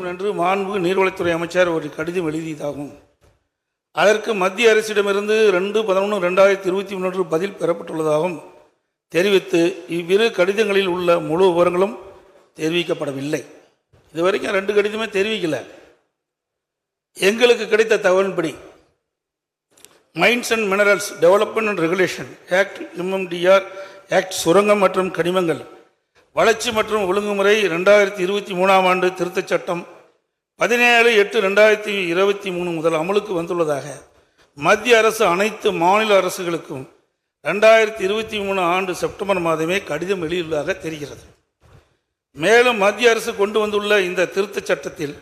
அன்று மாண்புமிகு நீர்வளத்துறை அமைச்சர் ஒரு கடிதம் எழுதியதாகும். அதற்கு மத்திய அரசிடமிருந்து 2/11/2023 பதில் பெறப்பட்டுள்ளதாகவும் தெரிவித்து இவ்விரு கடிதங்களில் உள்ள முழு விவரங்களும் தெரிவிக்கப்படவில்லை. இதுவரைக்கும் 2 கடிதமே தெரிவிக்கல. எங்களுக்கு கிடைத்த தகவலின்படி mines and minerals development and regulation act MMDR act சுரங்கம் மற்றும் கனிமங்கள் வளர்ச்சி மற்றும் ஒழுங்குமுறை 2023 ஆண்டு திருத்தச் சட்டம் 17/8/2023 முதல் அமலுக்கு வந்துள்ளதாக மத்திய அரசு அனைத்து மாநில அரசுகளுக்கும் 2023 ஆண்டு செப்டம்பர் மாதமே கடிதம் எழுதியுள்ளதாக தெரிகிறது. மேலும் மத்திய அரசு கொண்டு வந்துள்ள இந்த திருத்தச் சட்டத்தில்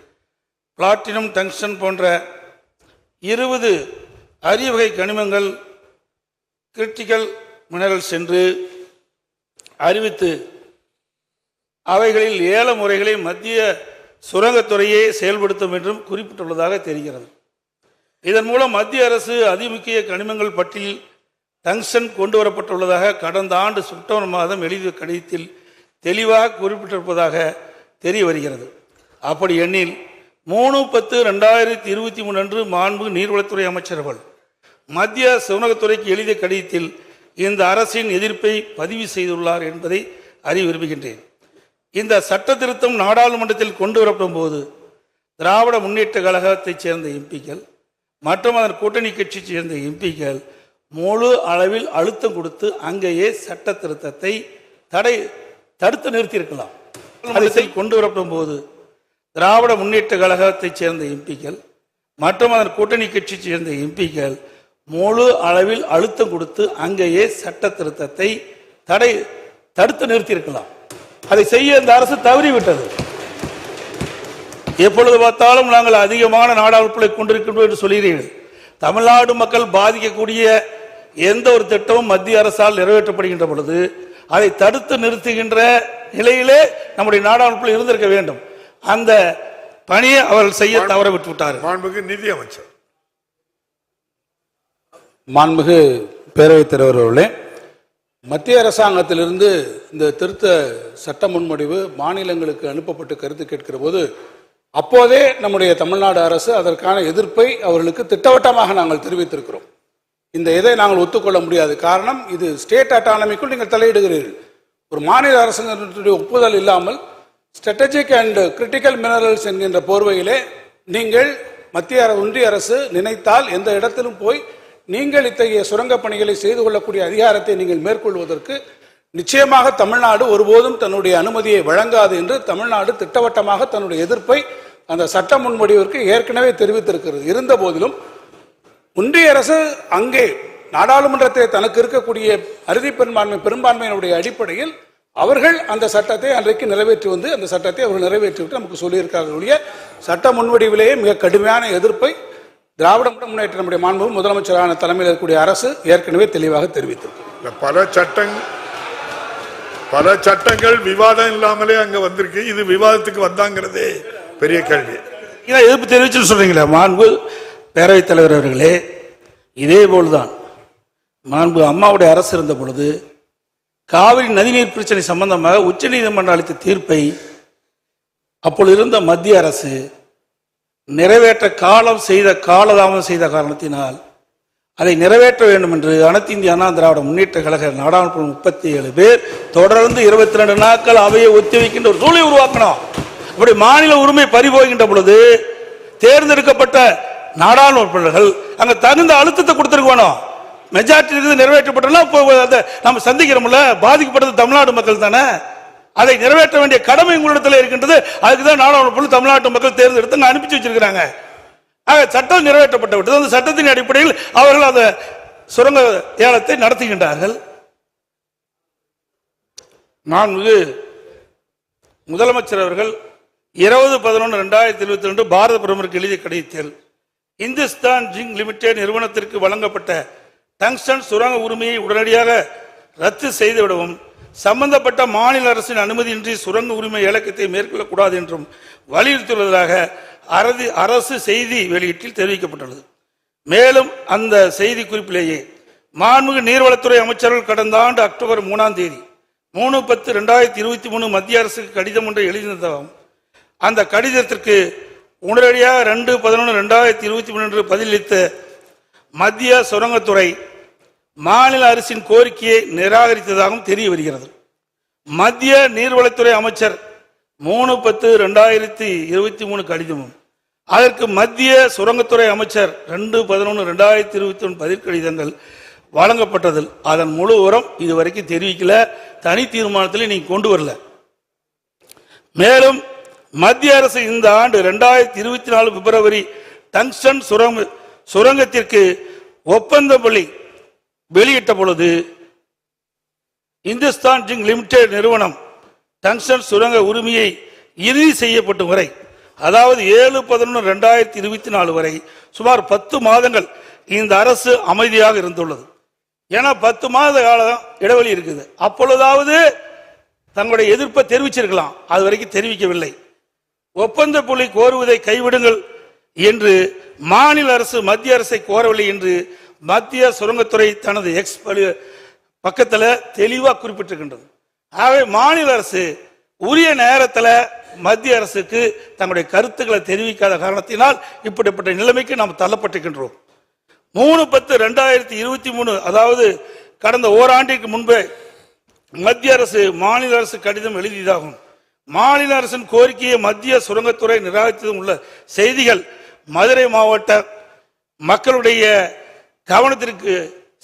பிளாட்டினம், டங்ஸ்டன் போன்ற 20 அரிய வகை கனிமங்கள் கிரிட்டிக்கல் மினரல்ஸ் என்று அறிவித்து அவைகளில் ஏல முறைகளை மத்திய சுரங்கத்துறையே செயல்படுத்தும் என்றும் குறிப்பிட்டுள்ளதாக தெரிகிறது. இதன் மூலம் மத்திய அரசு அதிமுக்கிய கனிமங்கள் பட்டியலில் டங்ஸ்டன் கொண்டு வரப்பட்டுள்ளதாக கடந்த ஆண்டு செப்டம்பர் மாதம் எழுதிய கடிதத்தில் தெளிவாக குறிப்பிட்டிருப்பதாக தெரிய வருகிறது. அப்படி எண்ணில் 3/10/2023 அன்று மாண்புமிகு நீர்வளத்துறை அமைச்சர்கள் மத்திய சுரங்கத்துறைக்கு எழுதிய கடிதத்தில் இந்த அரசின் எதிர்ப்பை பதிவு செய்துள்ளார் என்பதை அறிய விரும்புகின்றேன். இந்த சட்ட திருத்தம் நாடாளுமன்றத்தில் கொண்டு வரப்படும் போது திராவிட முன்னேற்ற கழகத்தைச் சேர்ந்த எம்பிக்கள் மற்றும் அதன் கூட்டணி கட்சியைச் சேர்ந்த எம்பிக்கள் முழு அளவில் அழுத்தம் கொடுத்து அங்கேயே சட்ட திருத்தத்தை தடுத்து நிறுத்தியிருக்கலாம். அதை கொண்டு வரப்படும் போது திராவிட முன்னேற்ற கழகத்தைச் சேர்ந்த எம்பிக்கள் மற்றும் அதன் கூட்டணி கட்சியைச் சேர்ந்த எம்பிக்கள் முழு அளவில் அழுத்தம் கொடுத்து அங்கேயே சட்ட திருத்தத்தை தடுத்து நிறுத்தியிருக்கலாம். அதை செய்ய இந்த அரசு தவறிவிட்டது. எப்பொழுது பார்த்தாலும் நாங்கள் அதிகமான நாடாளுமன்றங்களை கொண்டிருக்கின்றோம் என்று சொல்கிறீர்கள். தமிழ்நாடு மக்கள் பாதிக்கக்கூடிய எந்த ஒரு திட்டமும் மத்திய அரசால் நிறைவேற்றப்படுகின்ற பொழுது அதை தடுத்து நிறுத்துகின்ற நிலையிலே நம்முடைய நாடாளுமன்றத்தில் இருந்திருக்க வேண்டும். அந்த பணியை அவர்கள் செய்ய தவற விட்டு விட்டார்கள். மாண்புமிகு நிதி அமைச்சர். மாண்புமிகு பேரவைத் தலைவர் அவர்களே, மத்திய அரசாங்கத்திலிருந்து இந்த திருத்த சட்ட முன்வடிவு மாநிலங்களுக்கு அனுப்பப்பட்டு கருத்து கேட்கிற போது அப்போதே நம்முடைய தமிழ்நாடு அரசு அதற்கான எதிர்ப்பை அவர்களுக்கு திட்டவட்டமாக நாங்கள் தெரிவித்திருக்கிறோம். இந்த இதை நாங்கள் ஒத்துக்கொள்ள முடியாது. காரணம், இது ஸ்டேட் அட்டானமிக்குள் நீங்கள் தலையிடுகிறீர்கள். ஒரு மாநில அரசுடைய ஒப்புதல் இல்லாமல் ஸ்ட்ராட்டஜிக் அண்ட் கிரிட்டிக்கல் மினரல்ஸ் என்கின்ற போர்வையிலே நீங்கள் ஒன்றிய அரசு நினைத்தால் எந்த இடத்திலும் போய் நீங்கள் இத்தகைய சுரங்க பணிகளை செய்து கொள்ளக்கூடிய அதிகாரத்தை நீங்கள் மேற்கொள்வதற்கு நிச்சயமாக தமிழ்நாடு ஒருபோதும் தன்னுடைய அனுமதியை வழங்காது என்று தமிழ்நாடு திட்டவட்டமாக தன்னுடைய எதிர்ப்பை அந்த சட்ட முன்வடிவிற்கு ஏற்கனவே தெரிவித்திருக்கிறது. இருந்த போதிலும் ஒன்றிய அரசு அங்கே நாடாளுமன்றத்தில் தனக்கு இருக்கக்கூடிய அறுதி பெரும்பான்மையினுடைய அடிப்படையில் அவர்கள் அந்த சட்டத்தை அன்றைக்கு நிறைவேற்றி வந்து அந்த சட்டத்தை அவர்கள் நிறைவேற்றிவிட்டு நமக்கு சொல்லியிருக்கார்கள். சட்ட முன்வடிவிலேயே மிக கடுமையான எதிர்ப்பை திராவிட முன்னேற்ற நம்முடைய மாண்பு முதலமைச்சரான தலைமையில் இருக்கக்கூடிய அரசு ஏற்கனவே தெளிவாக தெரிவித்திருக்கு. பல சட்டங்கள் விவாதம் இல்லாமலே அங்க வந்திருக்கு. இது விவாதத்துக்கு வந்தாங்கிறதே பெரிய கேள்வி. எதிர்ப்பு தெரிவிச்சு சொல்றீங்களா மாண்பு பேரவைத் தலைவர் அவர்களே? இதே போல்தான் மாண்பு அம்மாவுடைய அரசு இருந்த பொழுது காவிரி நதிநீர் பிரச்சனை சம்பந்தமாக உச்ச நீதிமன்றம் அளித்த தீர்ப்பை அப்பொழுது இருந்த மத்திய அரசு நிறைவேற்ற காலதாமதம் செய்த காரணத்தினால் அதை நிறைவேற்ற வேண்டும் என்று அனைத்து இந்திய அண்ணா திராவிட முன்னேற்ற கழக நாடாளுமன்ற 37 பேர் தொடர்ந்து 22 நாட்கள் அவையை ஒத்திவைக்கின்ற ஒரு சூழலை உருவாக்கணும். அப்படி மாநில உரிமை பறிபோகின்ற பொழுது தேர்ந்தெடுக்கப்பட்ட நாடாளுமன்றர்கள் அங்க தகுந்த அழுத்தத்தை கொடுத்திருக்கணும். மெஜாரிட்டி நிறைவேற்றப்பட்டா நம்ம சந்திக்கிறோம்ல, பாதிக்கப்பட்டது தமிழ்நாடு மக்கள் தானே. அதை நிறைவேற்ற வேண்டிய கடமை உங்களிடத்தில் இருக்கின்றது. அதுக்குதான் நாடாளுமன்ற தமிழ்நாட்டு மக்கள் தேர்ந்தெடுத்து அனுப்பிச்சு வச்சிருக்கிறாங்க. சட்டம் நிறைவேற்றப்பட்டு விட்டது. அந்த சட்டத்தின் அடிப்படையில் அவர்கள் அந்த சுரங்க ஏலத்தை நடத்துகின்றார்கள். மாண்புமிகு முதலமைச்சர் அவர்கள் 20/11/2022 பாரத பிரதமருக்கு எழுதிய கடிதத்தில் இந்துஸ்தான் ஜிங்க் லிமிடெட் நிறுவனத்திற்கு வழங்கப்பட்ட டங்ஸ்டன் சுரங்க உரிமையை உடனடியாக ரத்து செய்துவிடவும் சம்பந்தப்பட்ட மாநில அரசின் அனுமதியின்றி சுரங்க உரிமை இலக்கத்தை மேற்கொள்ளக்கூடாது என்றும் வலியுறுத்தியுள்ளதாக அரசு செய்தி வெளியீட்டில் தெரிவிக்கப்பட்டுள்ளது. மேலும் அந்த செய்தி குறிப்பிலேயே மாண்புமிகு நீர்வளத்துறை அமைச்சர்கள் கடந்த ஆண்டு அக்டோபர் 3 3/10/2023 மத்திய அரசுக்கு கடிதம் ஒன்றை எழுதினதாகவும் அந்த கடிதத்திற்கு உடனடியாக 2/11/2023 பதிலளித்த மத்திய சுரங்கத்துறை மாநில அரசின் கோரிக்கையை நிராகரித்ததாகவும் தெரிய வருகிறது. மத்திய நீர்வளத்துறை அமைச்சர் 3/10/2023 கடிதமும் அதற்கு மத்திய சுரங்கத்துறை அமைச்சர் 2/11/2023 பதில் கடிதங்கள் வழங்கப்பட்டதில் அதன் முழு உரம் இதுவரைக்கும் தெரிவிக்கல, தனி தீர்மானத்தில் நீங்க கொண்டு வரல. மேலும் மத்திய அரசு இந்த ஆண்டு 2024 பிப்ரவரி டங்ஸ்டன் சுரங்கத்திற்கு ஒப்பந்த புள்ளி வெளியிட்ட பொழுது இந்துஸ்தான் ஜிங்க் லிமிடெட் நிறுவனம் டங்ஸ்டன் சுரங்க உரிமையை இறுதி செய்யப்படும் வரை, அதாவது 7/11/2024 வரை சுமார் 10 மாதங்கள் இந்த அரசு அமைதியாக இருந்துள்ளது. ஏன்னா 10 மாத காலம் இடைவெளி இருக்குது. அப்பொழுதாவது தங்களுடைய எதிர்ப்பை தெரிவிச்சிருக்கலாம், அது வரைக்கும் தெரிவிக்கவில்லை. ஒப்பந்த புள்ளி கோருவதை கைவிடுங்கள் என்று மாநில அரசு மத்திய அரசை கோரவில்லை என்று மத்திய சுரங்கத்துறை தனது எக்ஸ் பக்கத்தில் தெளிவாக குறிப்பிட்டிருக்கின்றது. ஆகவே மாநில அரசு உரிய நேரத்தில் மத்திய அரசுக்கு தங்களுடைய கருத்துக்களை தெரிவிக்காத காரணத்தினால் இப்படிப்பட்ட நிலைமைக்கு நாம் தள்ளப்பட்டிருக்கின்றோம். 3/10/2023 அதாவது கடந்த ஓராண்டிற்கு முன்பே மத்திய அரசு மாநில அரசு கடிதம் எழுதியதாகும். மாநில அரசின் கோரிக்கையை மத்திய சுரங்கத்துறை நிராகரித்ததும் உள்ள செய்திகள் மதுரை மாவட்ட மக்களுடைய கவனத்திற்கு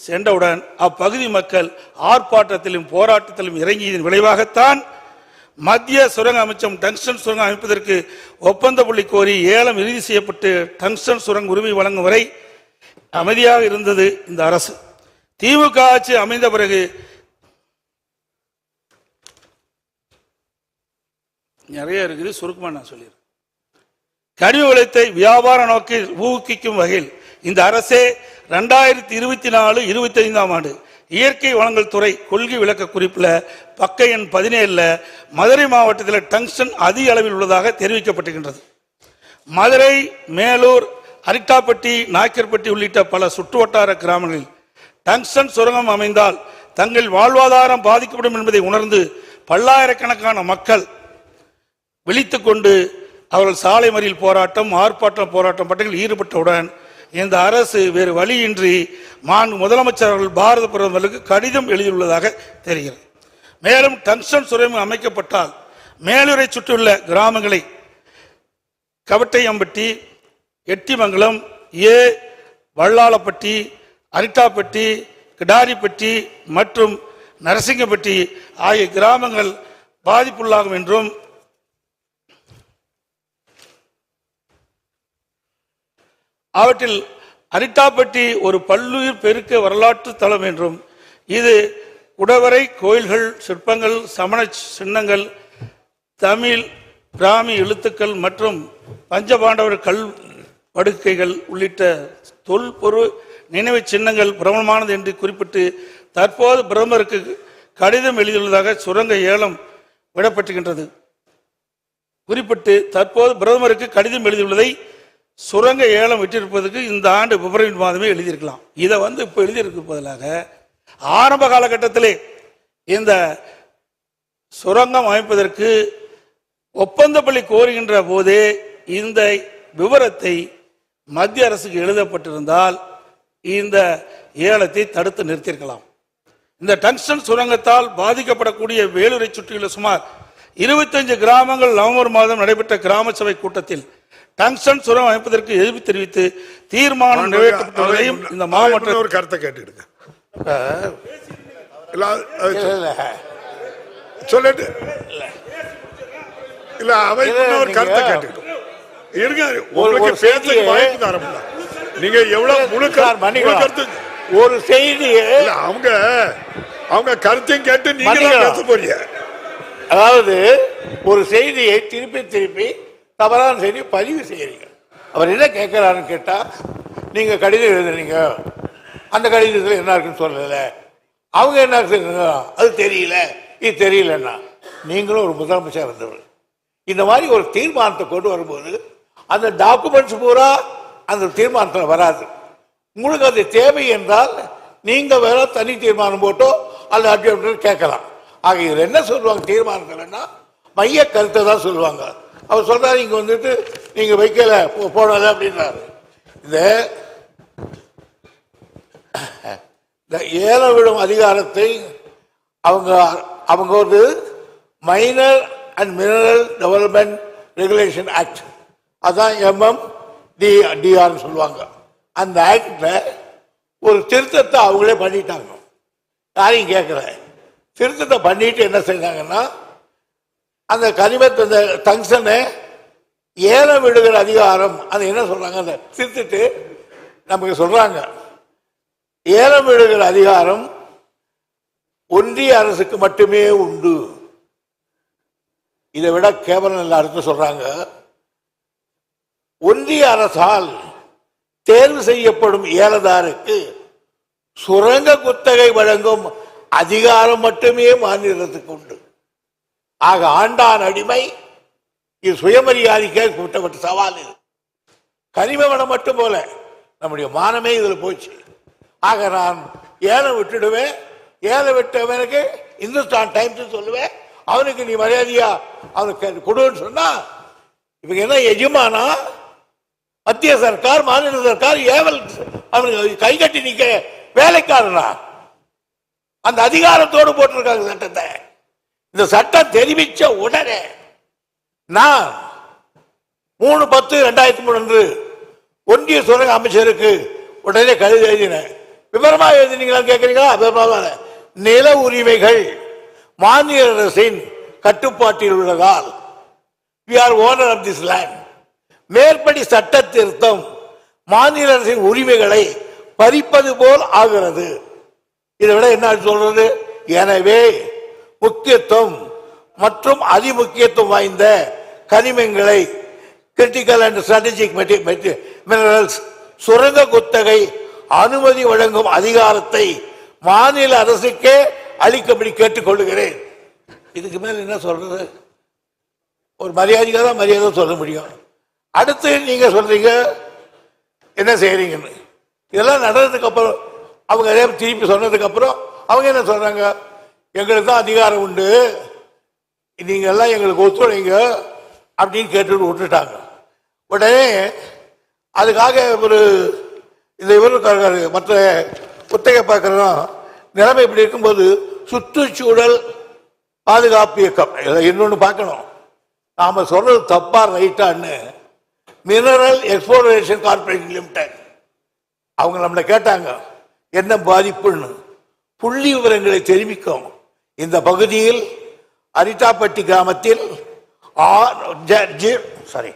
சென்றவுடன் அப்பகுதி மக்கள் ஆர்ப்பாட்டத்திலும் போராட்டத்திலும் இறங்கியதன் விளைவாகத்தான் மத்திய சுரங்க அமைச்சம் டங்ஸ்டன் சுரங்கம் அமைப்பதற்கு ஒப்பந்த புள்ளி கோரி ஏலம் இறுதி செய்யப்பட்டு டங்ஸ்டன் சுரங்க உரிமை வழங்கும் வரை அமைதியாக இருந்தது இந்த அரசு. திமுக ஆட்சி அமைந்த பிறகு நிறைய இருக்குது, சுருக்கமா நான் சொல்லிடுறேன். கனிம வளத்தை வியாபார நோக்கில் ஊக்குவிக்கும் வகையில் இந்த அரசே 2024-25 ஆண்டு இயற்கை வளங்கள் துறை கொள்கை விளக்க குறிப்பில் பக்க எண் 17 மதுரை மாவட்டத்தில் டங்ஸ்டன் அதிக அளவில் உள்ளதாக தெரிவிக்கப்பட்டிருக்கின்றது. மதுரை, மேலூர், அரிட்டாப்பட்டி, நாய்க்கர்பட்டி உள்ளிட்ட பல சுற்றுவட்டார கிராமங்களில் டங்ஸ்டன் சுரங்கம் அமைந்தால் தங்கள் வாழ்வாதாரம் பாதிக்கப்படும் என்பதை உணர்ந்து பல்லாயிரக்கணக்கான மக்கள் விழித்துக் கொண்டு அவர்கள் சாலை மறியல் போராட்டம், ஆர்ப்பாட்டம், போராட்டம் பட்டியலில் ஈடுபட்டவுடன் இந்த அரசு வேறு வழியின்றி முதலமைச்சர் அவர்கள் பாரத பிரதமருக்கு கடிதம் எழுதியுள்ளதாக தெரிகிறது. மேலும் டங்ஸ்டன் சுரங்கம் அமைக்கப்பட்டால் மேலூரை சுற்றியுள்ள கிராமங்களை கவட்டையம்பட்டி, எட்டிமங்கலம், வல்லாளப்பட்டி, அரிட்டாப்பட்டி, கிடாரிப்பட்டி மற்றும் நரசிங்கப்பட்டி ஆகிய கிராமங்கள் பாதிப்புள்ளாகும் என்றும் அவற்றில் அரிட்டாப்பட்டி ஒரு பல்லுயிர் பெருக்க வரலாற்று தலம் என்றும் இது குடவரை கோயில்கள், சிற்பங்கள், சமண சின்னங்கள், தமிழ் பிராமி எழுத்துக்கள் மற்றும் பஞ்சபாண்டவர் கல் படுக்கைகள் உள்ளிட்ட தொல்பொருள் நினைவு சின்னங்கள் பிரபலமானது என்று குறிப்பிட்டு தற்போது பிரதமருக்கு கடிதம் எழுதியுள்ளதாக சுரங்க ஏலம் விடப்பட்டிருக்கின்றது. குறிப்பிட்டு தற்போது பிரதமருக்கு கடிதம் எழுதியுள்ளதை சுரங்க ஏலம் விட்டிருப்பதற்கு இந்த ஆண்டு பிப்ரவரி மாதமே எழுதியிருக்கலாம். இதை இப்போ எழுதியிருக்க பதிலாக ஆரம்ப காலகட்டத்திலே இந்த சுரங்கம் அமைப்பதற்கு ஒப்பந்த பள்ளி கோருகின்ற போதே இந்த விவரத்தை மத்திய அரசுக்கு எழுதப்பட்டிருந்தால் இந்த ஏலத்தை தடுத்து நிறுத்தியிருக்கலாம். இந்த டங்ஸ்டன் சுரங்கத்தால் பாதிக்கப்படக்கூடிய வேலூரை சுற்றியுள்ள சுமார் 25 கிராமங்கள் நவம்பர் மாதம் நடைபெற்ற கிராம சபை கூட்டத்தில் டங்ஸ்டன் சுரங்கம் அமைப்பதற்கு எதிர்ப்பு தெரிவித்து தீர்மானம் நிறைவேற்றப்பட்டதையும் இந்த மாவட்ட ஒரு கருத்தை கேட்டுடுங்க. சொல்லிட்டு இல்ல அவை ஒரு கருத்தை கேட்டுக்கிட்டோம். இருங்க, உங்களுக்கு பேச வாய்ப்பு தரப்பட நீங்க எவ்வளவு முழு கருத்து ஒரு செய்தி அவங்க கருத்தையும் கேட்டு நீங்க பேச போறீங்க. அதாவது ஒரு செய்தியை திருப்பி தவறான செய்தி பதிவு செய்யறீங்க. அவர் என்ன கேட்கிறாருன்னு கேட்டா, நீங்க கடிதம் எழுதுறீங்க, அந்த கடிதத்தில் என்ன இருக்குன்னு சொல்லல, அவங்க என்ன அது தெரியல, இது தெரியலன்னா நீங்களும் ஒரு முதலமைச்சர் இருந்தவர். இந்த மாதிரி ஒரு தீர்மானத்தை கொண்டு வரும்போது அந்த டாக்குமெண்ட்ஸ் பூரா அந்த தீர்மானத்தில் வராது. உங்களுக்கு அது தேவை என்றால் நீங்க வேற தனி தீர்மானம் போட்டோ அல்லது கேட்கலாம். ஆக இதில் என்ன சொல்லுவாங்க தீர்மானத்தில்னா மைய கருத்தை தான் சொல்லுவாங்க. அவர் சொல்றாரு இங்க வந்துட்டு நீங்க வைக்கல போடாத அப்படின்றாரு. இந்த ஏலம் விடும் அதிகாரத்தை அவங்க ஒரு minor and mineral development regulation act, அதான் MMDR சொல்லுவாங்க. அந்த ஆக்ட்ல ஒரு திருத்தத்தை அவங்களே பண்ணிட்டாங்க. யாரையும் கேட்கல. திருத்தத்தை பண்ணிட்டு என்ன செய்தாங்கன்னா, அந்த கனிமத்தை அந்த டங்ஸ்டனை ஏலம் விடுகிற அதிகாரம் அது என்ன சொல்றாங்க, அந்த திருத்திட்டு நமக்கு சொல்றாங்க ஏலம் விடுகிற அதிகாரம் ஒன்றிய அரசுக்கு மட்டுமே உண்டு. இதை விட கேவலம் எல்லாருக்கும் சொல்றாங்க, ஒன்றிய அரசால் தேர்வு செய்யப்படும் ஏலதாருக்கு சுரங்க குத்தகை வழங்கும் அதிகாரம் மட்டுமே மாநிலத்துக்கு உண்டு. ஆக ஆண்டான் அடிமை, இது சுயமரியாதைக்கு கூட்டப்பட்ட சவால். இது கனிம வளம் மட்டும் போல நம்முடைய மானமே இதுல போச்சு. ஆக நான் ஏலம் விட்டுடுவேன், ஏலம் விட்டவனுக்கு இந்துஸ்தான் டைம்ஸ் சொல்லுவேன், அவனுக்கு நீ மரியாதையா அவனுக்கு கொடுன்னு சொன்னா இவங்க என்ன எஜமானா மத்திய சர்க்கார் மாநில சர்க்கார் ஏவல் அவனுக்கு கை கட்டி நிக்க வேலைக்காரனா? அந்த அதிகாரத்தோடு போட்டிருக்காங்க சட்டத்தை. இந்த சட்டம் தெரிவிச்ச உடனே நான் 3/10/2003 ஒன்றிய சுரங்க அமைச்சருக்கு உடனே கடிதம் எழுதினேன். விவரமா எழுதினீங்களா கேட்கிறீங்களா? விவரமா நில உரிமைகள் மாநில அரசின் கட்டுப்பாட்டில் உள்ளதால் we are owner of this land. மேற்படி சட்ட திருத்தம் மாநில அரசின் உரிமைகளை பறிப்பது போல் ஆகிறது. இதை விட என்ன சொல்றது? எனவே முக்கியத்துவம் மற்றும் அதிமுக்கியத்துவம் வாய்ந்த கனிமங்களை கிரிட்டிக்கல் அண்ட் ஸ்ட்ராட்டஜிக் மினரல்ஸ் சுரங்க குத்தகை அனுமதி வழங்கும் அதிகாரத்தை மாநில அரசுக்கே அளிக்கும்படி கேட்டுக்கொள்கிறேன். இதுக்கு மேல என்ன சொல்றது? ஒரு மரியாதைக்காக தான் மரியாதை சொல்ல முடியும். அடுத்து நீங்க சொல்றீங்க என்ன செய்யறீங்கன்னு. இதெல்லாம் நடந்ததுக்கு அப்புறம் அவங்க திருப்பி சொன்னதுக்கு அப்புறம் அவங்க என்ன சொல்றாங்க, எங்களுக்கு தான் அதிகாரம் உண்டு, நீங்க எல்லாம் எங்களுக்கு ஒத்துழைங்க அப்படின்னு கேட்டு விட்டுட்டாங்க. உடனே அதுக்காக ஒரு இந்த இவருக்காக மற்ற குத்தகை பார்க்கறோம் நிலைமை இப்படி இருக்கும்போது சுற்றுச்சூழல் பாதுகாப்பு இயக்கம் இன்னொன்னு பார்க்கணும். நாம சொல்றது தப்பா ரைட்டான்னு மினரல் எக்ஸ்ப்ளோரேஷன் கார்பரேஷன் லிமிடெட் அவங்க நம்மளை கேட்டாங்க என்ன பாதிப்புன்னு. புள்ளி விவரங்களை தெரிவிக்கும். இந்த பகுதியில் அரிட்டாப்பட்டி கிராமத்தில் 0.04